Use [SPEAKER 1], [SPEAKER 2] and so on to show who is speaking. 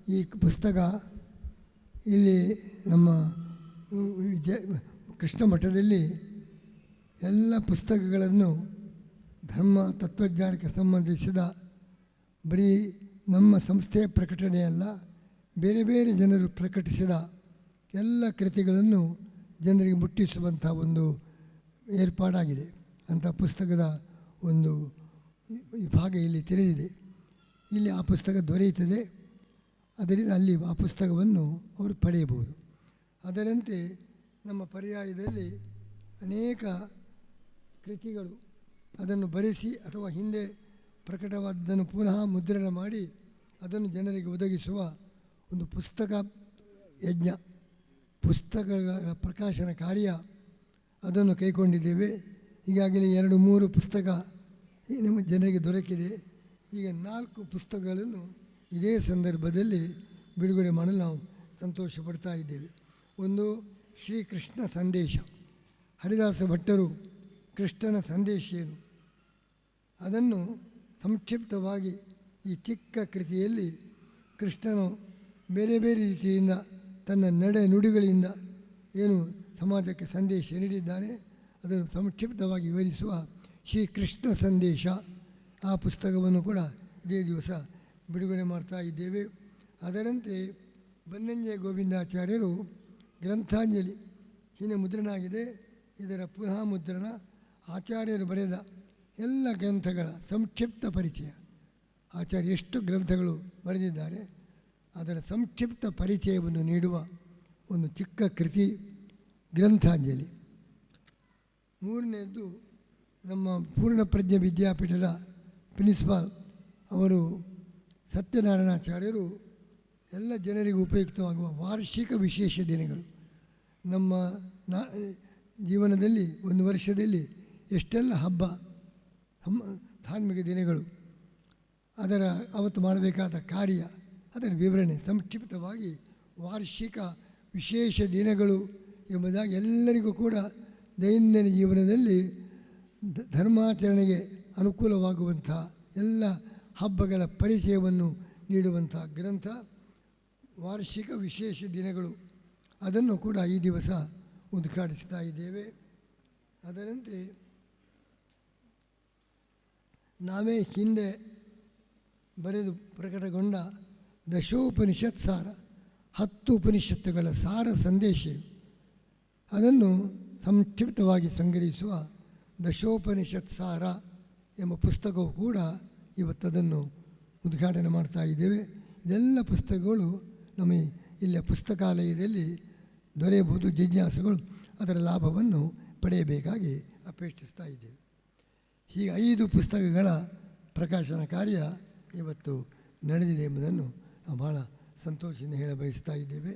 [SPEAKER 1] ಈ ಪುಸ್ತಕ ಇಲ್ಲಿ ನಮ್ಮ ಕೃಷ್ಣ ಮಠದಲ್ಲಿ ಎಲ್ಲ ಪುಸ್ತಕಗಳನ್ನು ಧರ್ಮ ತತ್ವಜ್ಞಾನಕ್ಕೆ ಸಂಬಂಧಿಸಿದ ಬರೀ ನಮ್ಮ ಸಂಸ್ಥೆಯ ಪ್ರಕಟಣೆಯಲ್ಲ, ಬೇರೆ ಬೇರೆ ಜನರು ಪ್ರಕಟಿಸಿದ ಎಲ್ಲ ಕೃತಿಗಳನ್ನು ಜನರಿಗೆ ಮುಟ್ಟಿಸುವಂಥ ಒಂದು ಏರ್ಪಾಡಾಗಿದೆ. ಅಂಥ ಪುಸ್ತಕದ ಒಂದು ಭಾಗ ಇಲ್ಲಿ ತೆರೆದಿದೆ. ಇಲ್ಲಿ ಆ ಪುಸ್ತಕ ದೊರೆಯುತ್ತದೆ. ಅದರಿಂದ ಅಲ್ಲಿ ಆ ಪುಸ್ತಕವನ್ನು ಅವರು ಪಡೆಯಬಹುದು. ಅದರಂತೆ ನಮ್ಮ ಪರ್ಯಾಯದಲ್ಲಿ ಅನೇಕ ಕೃತಿಗಳು ಅದನ್ನು ಬರೆಸಿ ಅಥವಾ ಹಿಂದೆ ಪ್ರಕಟವಾದದ್ದನ್ನು ಪುನಃ ಮುದ್ರಣ ಮಾಡಿ ಅದನ್ನು ಜನರಿಗೆ ಒದಗಿಸುವ ಒಂದು ಪುಸ್ತಕ ಯಜ್ಞ, ಪುಸ್ತಕಗಳ ಪ್ರಕಾಶನ ಕಾರ್ಯ ಅದನ್ನು ಕೈಗೊಂಡಿದ್ದೇವೆ. ಈಗಾಗಲೇ 2-3 ಪುಸ್ತಕ ನಮ್ಮ ಜನರಿಗೆ ದೊರಕಿದೆ. ಈಗ 4 ಪುಸ್ತಕಗಳನ್ನು ಇದೇ ಸಂದರ್ಭದಲ್ಲಿ ಬಿಡುಗಡೆ ಮಾಡಲು ನಾವು ಸಂತೋಷ ಪಡ್ತಾ ಇದ್ದೇವೆ. ಒಂದು ಶ್ರೀಕೃಷ್ಣ ಸಂದೇಶ, ಹರಿದಾಸ ಭಟ್ಟರು ಕೃಷ್ಣನ ಸಂದೇಶ ಏನು ಅದನ್ನು ಸಂಕ್ಷಿಪ್ತವಾಗಿ ಈ ಚಿಕ್ಕ ಕೃತಿಯಲ್ಲಿ ಕೃಷ್ಣನು ಬೇರೆ ಬೇರೆ ರೀತಿಯಿಂದ ತನ್ನ ನಡೆ ನುಡಿಗಳಿಂದ ಏನು ಸಮಾಜಕ್ಕೆ ಸಂದೇಶ ನೀಡಿದ್ದಾನೆ ಅದನ್ನು ಸಂಕ್ಷಿಪ್ತವಾಗಿ ವಿವರಿಸುವ ಶ್ರೀಕೃಷ್ಣ ಸಂದೇಶ, ಆ ಪುಸ್ತಕವನ್ನು ಕೂಡ ಇದೇ ದಿವಸ ಬಿಡುಗಡೆ ಮಾಡ್ತಾ ಇದ್ದೇವೆ. ಅದರಂತೆ ಬನ್ನಂಜೆ ಗೋವಿಂದಾಚಾರ್ಯರು ಗ್ರಂಥಾಂಜಲಿ ಹಿಂದೆ ಮುದ್ರಣ ಆಗಿದೆ. ಇದರ ಪುನಃ ಮುದ್ರಣ ಆಚಾರ್ಯರು ಬರೆದ ಎಲ್ಲ ಗ್ರಂಥಗಳ ಸಂಕ್ಷಿಪ್ತ ಪರಿಚಯ. ಆಚಾರ್ಯ ಎಷ್ಟು ಗ್ರಂಥಗಳು ಬರೆದಿದ್ದಾರೆ ಅದರ ಸಂಕ್ಷಿಪ್ತ ಪರಿಚಯವನ್ನು ನೀಡುವ ಒಂದು ಚಿಕ್ಕ ಕೃತಿ ಗ್ರಂಥಾಂಜಲಿ. 3ನೇದ್ದು ನಮ್ಮ ಪೂರ್ಣಪ್ರಜ್ಞೆ ವಿದ್ಯಾಪೀಠದ ಪ್ರಿನ್ಸಿಪಾಲ್ ಅವರು ಸತ್ಯನಾರಾಯಣಾಚಾರ್ಯರು ಎಲ್ಲ ಜನರಿಗೂ ಉಪಯುಕ್ತವಾಗುವ ವಾರ್ಷಿಕ ವಿಶೇಷ ದಿನಗಳು. ನಮ್ಮ ಜೀವನದಲ್ಲಿ ಒಂದು ವರ್ಷದಲ್ಲಿ ಎಷ್ಟೆಲ್ಲ ಹಬ್ಬ ಧಾರ್ಮಿಕ ದಿನಗಳು, ಅದರ ಅವತ್ತು ಮಾಡಬೇಕಾದ ಕಾರ್ಯ, ಅದರ ವಿವರಣೆ ಸಂಕ್ಷಿಪ್ತವಾಗಿ ವಾರ್ಷಿಕ ವಿಶೇಷ ದಿನಗಳು ಎಂಬುದಾಗಿ ಎಲ್ಲರಿಗೂ ಕೂಡ ದೈನಂದಿನ ಜೀವನದಲ್ಲಿ ಧರ್ಮಾಚರಣೆಗೆ ಅನುಕೂಲವಾಗುವಂಥ ಎಲ್ಲ ಹಬ್ಬಗಳ ಪರಿಚಯವನ್ನು ನೀಡುವಂಥ ಗ್ರಂಥ ವಾರ್ಷಿಕ ವಿಶೇಷ ದಿನಗಳು. ಅದನ್ನು ಕೂಡ ಈ ದಿವಸ ಉದ್ಘಾಟಿಸ್ತಾ ಇದ್ದೇವೆ. ಅದರಂತೆ ನಾವೇ ಹಿಂದೆ ಬರೆದು ಪ್ರಕಟಗೊಂಡ ದಶೋಪನಿಷತ್ ಸಾರ, 10 ಉಪನಿಷತ್ತುಗಳ ಸಾರ ಸಂದೇಶ ಅದನ್ನು ಸಂಕ್ಷಿಪ್ತವಾಗಿ ಸಂಗ್ರಹಿಸುವ ದಶೋಪನಿಷತ್ ಸಾರ ಎಂಬ ಪುಸ್ತಕವು ಕೂಡ ಇವತ್ತದನ್ನು ಉದ್ಘಾಟನೆ ಮಾಡ್ತಾ ಇದ್ದೇವೆ. ಇದೆಲ್ಲ ಪುಸ್ತಕಗಳು ನಮ್ಮ ಇಲ್ಲಿಯ ಪುಸ್ತಕಾಲಯದಲ್ಲಿ ದೊರೆಯಬಹುದು. ಜಿಜ್ಞಾಸುಗಳು ಅದರ ಲಾಭವನ್ನು ಪಡೆಯಬೇಕಾಗಿ ಅಪೇಕ್ಷಿಸ್ತಾ ಇದ್ದೇವೆ. ಹೀಗೆ 5 ಪುಸ್ತಕಗಳ ಪ್ರಕಾಶನ ಕಾರ್ಯ ಇವತ್ತು ನಡೆದಿದೆ ಎಂಬುದನ್ನು ನಾವು ಭಾಳ ಸಂತೋಷದಿಂದ ಹೇಳ ಬಯಸ್ತಾ ಇದ್ದೇವೆ.